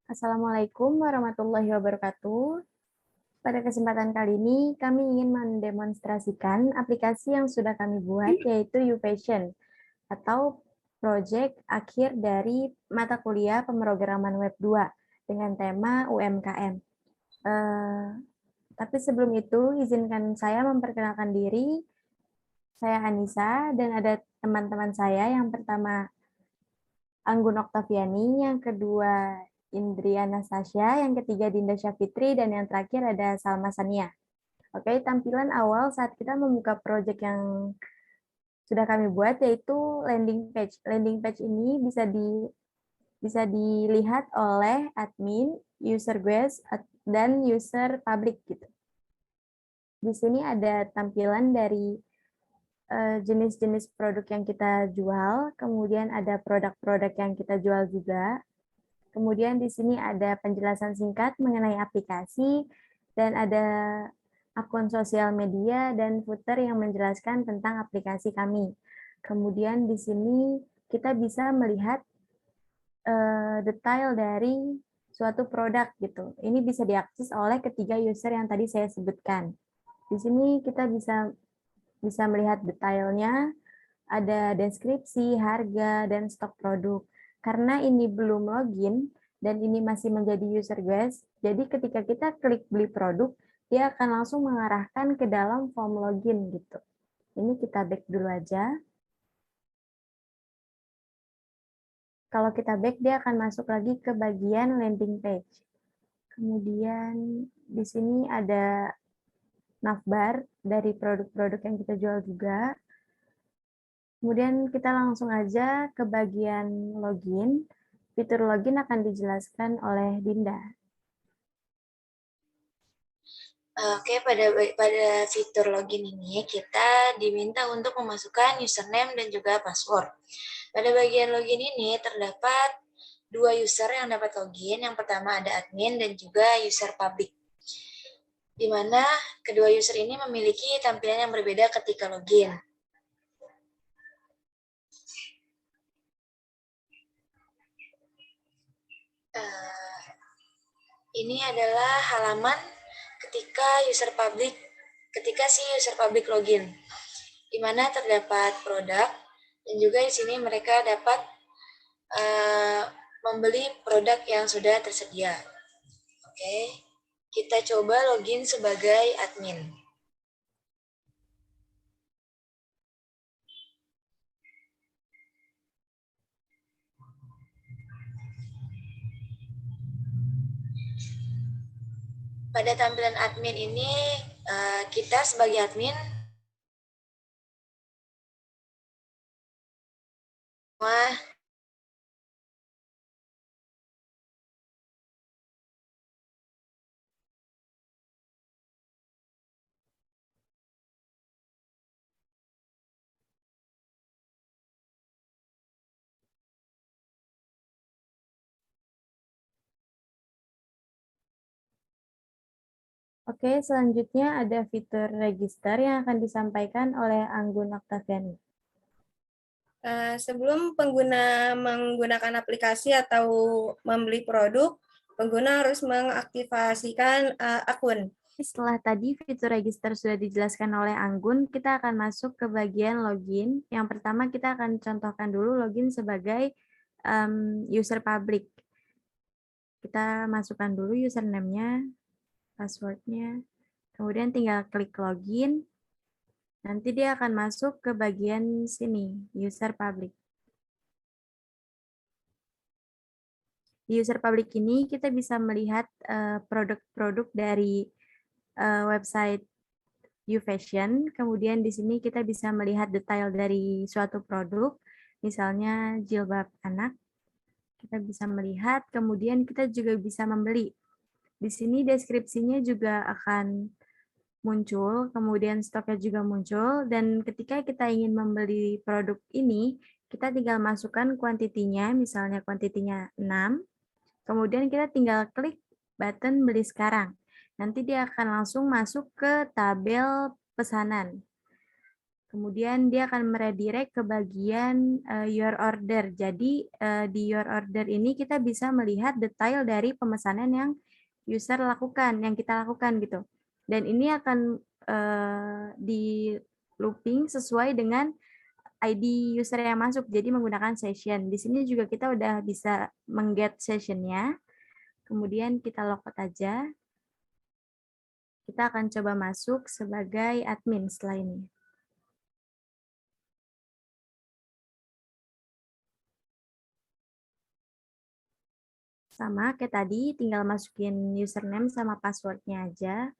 Assalamualaikum warahmatullahi wabarakatuh. Pada kesempatan kali ini, kami ingin mendemonstrasikan aplikasi yang sudah kami buat, yaitu YouPassion, atau proyek akhir dari mata kuliah pemrograman Web 2 dengan tema UMKM. Tapi sebelum itu, izinkan saya memperkenalkan diri. Saya Anissa, dan ada teman-teman saya. Yang pertama, Anggun Oktaviani, yang kedua Indriana Sasha, yang ketiga Dinda Syafitri, dan yang terakhir ada Salma Sania. Oke, tampilan awal saat kita membuka proyek yang sudah kami buat yaitu landing page. Landing page ini bisa dilihat oleh admin, user guest, dan user public gitu. Di sini ada tampilan dari jenis-jenis produk yang kita jual, kemudian ada produk-produk yang kita jual juga. Kemudian di sini ada penjelasan singkat mengenai aplikasi, dan ada akun sosial media dan footer yang menjelaskan tentang aplikasi kami. Kemudian di sini kita bisa melihat detail dari suatu produk gitu. Ini bisa diakses oleh ketiga user yang tadi saya sebutkan. Di sini kita bisa melihat detailnya, ada deskripsi, harga, dan stok produk. Karena ini belum login, dan ini masih menjadi user guest, jadi ketika kita klik beli produk, dia akan langsung mengarahkan ke dalam form login gitu. Ini kita back dulu aja. Kalau kita back, dia akan masuk lagi ke bagian landing page. Kemudian di sini ada navbar dari produk-produk yang kita jual juga. Kemudian kita langsung aja ke bagian login. Fitur login akan dijelaskan oleh Dinda. Oke, pada fitur login ini kita diminta untuk memasukkan username dan juga password. Pada bagian login ini terdapat dua user yang dapat login. Yang pertama ada admin dan juga user public, di mana kedua user ini memiliki tampilan yang berbeda ketika login. Ini adalah halaman ketika si user public login, di mana terdapat produk, dan juga di sini mereka dapat membeli produk yang sudah tersedia. Oke, kita coba login sebagai admin. Pada tampilan admin ini, kita sebagai admin Oke, selanjutnya ada fitur register yang akan disampaikan oleh Anggun Oktaviani. Sebelum pengguna menggunakan aplikasi atau membeli produk, pengguna harus mengaktifasikan akun. Setelah tadi fitur register sudah dijelaskan oleh Anggun, kita akan masuk ke bagian login. Yang pertama kita akan contohkan dulu login sebagai user public. Kita masukkan dulu username-nya, password-nya, kemudian tinggal klik login. Nanti dia akan masuk ke bagian sini, user public. Di user public ini kita bisa melihat produk-produk dari website YouFashion. Kemudian di sini kita bisa melihat detail dari suatu produk, misalnya jilbab anak. Kita bisa melihat, kemudian kita juga bisa membeli. Di sini deskripsinya juga akan muncul, kemudian stoknya juga muncul, dan ketika kita ingin membeli produk ini, kita tinggal masukkan kuantitinya, misalnya kuantitinya 6, kemudian kita tinggal klik button beli sekarang. Nanti dia akan langsung masuk ke tabel pesanan. Kemudian dia akan meredirect ke bagian your order. Jadi di your order ini kita bisa melihat detail dari pemesanan yang user lakukan, yang kita lakukan gitu. Dan ini akan di looping sesuai dengan ID user yang masuk, jadi menggunakan session. Di sini juga kita udah bisa mengget sessionnya. Kemudian kita logout aja. Kita akan coba masuk sebagai admin setelah ini. Sama kayak tadi, tinggal masukin username sama passwordnya aja.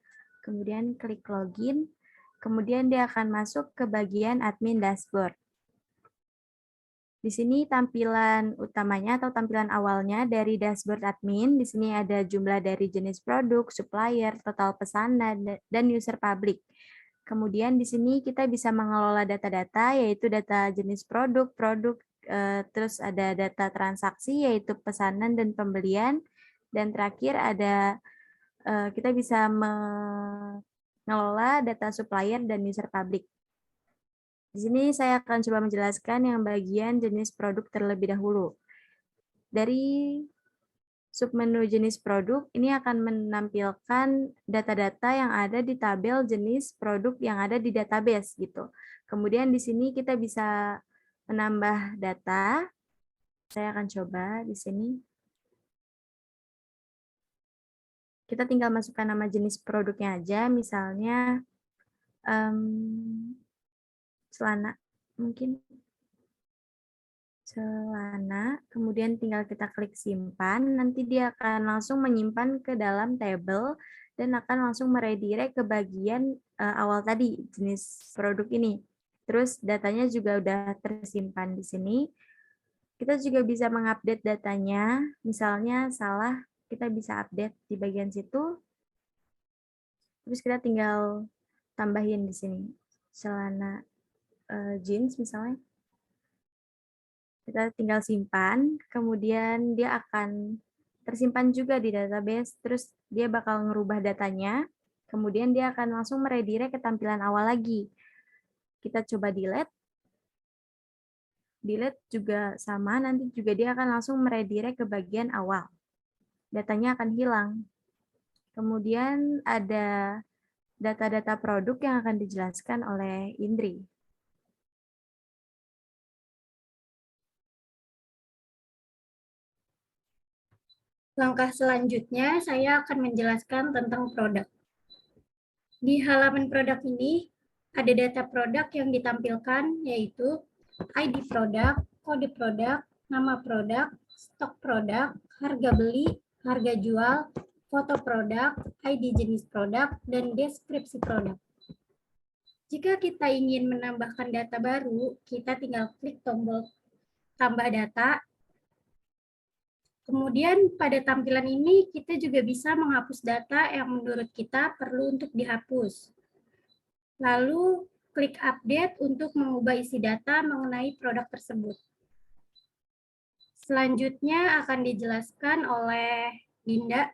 Kemudian klik login. Kemudian dia akan masuk ke bagian admin dashboard. Di sini tampilan utamanya atau tampilan awalnya dari dashboard admin. Di sini ada jumlah dari jenis produk, supplier, total pesanan, dan user public. Kemudian di sini kita bisa mengelola data-data, yaitu data jenis produk, terus ada data transaksi, yaitu pesanan dan pembelian. Dan terakhir ada kita bisa mengelola data supplier dan user public. Di sini saya akan coba menjelaskan yang bagian jenis produk terlebih dahulu. Dari submenu jenis produk, ini akan menampilkan data-data yang ada di tabel jenis produk yang ada di database gitu. Kemudian di sini kita bisa menambah data. Saya akan coba di sini. Kita tinggal masukkan nama jenis produknya aja, misalnya celana, mungkin celana, kemudian tinggal kita klik simpan, nanti dia akan langsung menyimpan ke dalam table dan akan langsung meredirect ke bagian awal tadi, jenis produk ini. Terus datanya juga udah tersimpan di sini. Kita juga bisa mengupdate datanya, misalnya salah, kita bisa update di bagian situ. Terus kita tinggal tambahin di sini, celana jeans misalnya. Kita tinggal simpan, kemudian dia akan tersimpan juga di database, terus dia bakal ngerubah datanya, kemudian dia akan langsung meredirect ke tampilan awal lagi. Kita coba delete. Delete juga sama, nanti juga dia akan langsung meredirect ke bagian awal. Datanya akan hilang. Kemudian ada data-data produk yang akan dijelaskan oleh Indri. Langkah selanjutnya, saya akan menjelaskan tentang produk. Di halaman produk ini, ada data produk yang ditampilkan, yaitu ID produk, kode produk, nama produk, stok produk, harga beli, harga jual, foto produk, ID jenis produk, dan deskripsi produk. Jika kita ingin menambahkan data baru, kita tinggal klik tombol tambah data. Kemudian pada tampilan ini kita juga bisa menghapus data yang menurut kita perlu untuk dihapus. Lalu klik update untuk mengubah isi data mengenai produk tersebut. Selanjutnya akan dijelaskan oleh Dinda.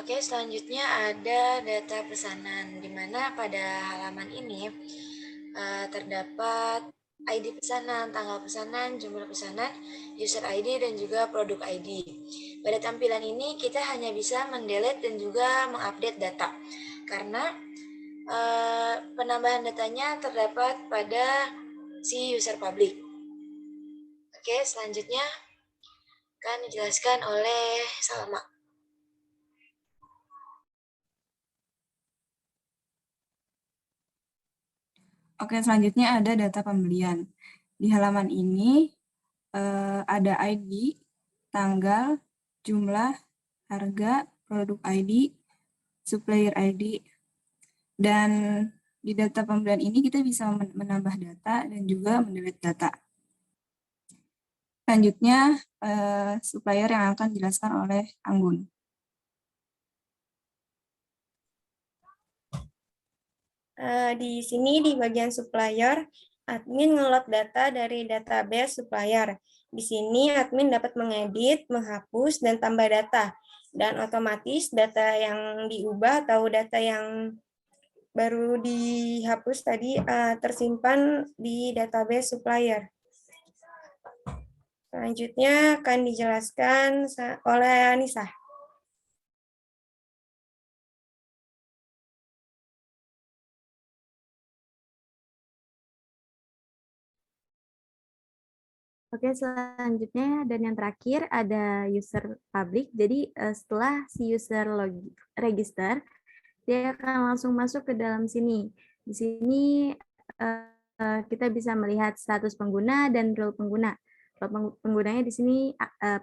Oke, selanjutnya ada data pesanan, di mana pada halaman ini terdapat ID pesanan, tanggal pesanan, jumlah pesanan, user ID, dan juga produk ID. Pada tampilan ini kita hanya bisa mendelete dan juga mengupdate data, karena penambahan datanya terdapat pada si user public. Oke, selanjutnya akan dijelaskan oleh Salma. Oke, selanjutnya ada data pembelian. Di halaman ini ada ID, tanggal, jumlah, harga, produk ID, supplier ID, dan di data pembelian ini kita bisa menambah data dan juga mendelete data. Selanjutnya, supplier yang akan dijelaskan oleh Anggun. Di sini di bagian supplier admin nge-load data dari database supplier. Di sini admin dapat mengedit, menghapus, dan tambah data. Dan otomatis data yang diubah atau data yang baru dihapus tadi tersimpan di database supplier. Selanjutnya akan dijelaskan oleh Anissa. Oke, selanjutnya dan yang terakhir ada user public. Jadi setelah si user register, dia akan langsung masuk ke dalam sini. Di sini kita bisa melihat status pengguna dan role pengguna. Role penggunanya di sini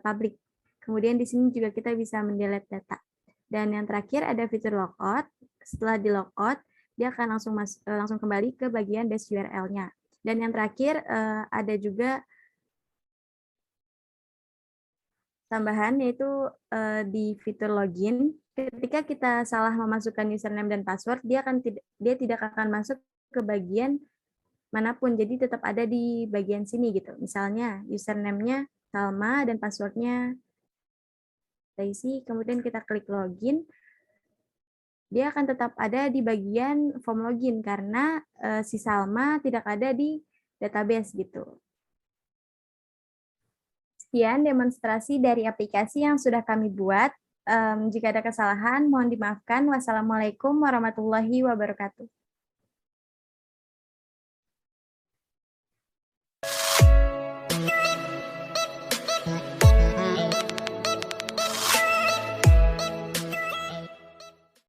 public. Kemudian di sini juga kita bisa mendelete data. Dan yang terakhir ada fitur logout. Setelah di logout, dia akan langsung kembali ke bagian dash URL-nya. Dan yang terakhir ada juga tambahan yaitu di fitur login, ketika kita salah memasukkan username dan password, dia tidak akan masuk ke bagian manapun, jadi tetap ada di bagian sini gitu. Misalnya username-nya Salma dan password-nya Daisy, kemudian kita klik login, dia akan tetap ada di bagian form login karena si Salma tidak ada di database gitu. Sekian demonstrasi dari aplikasi yang sudah kami buat. Jika ada kesalahan, mohon dimaafkan. Wassalamualaikum warahmatullahi wabarakatuh.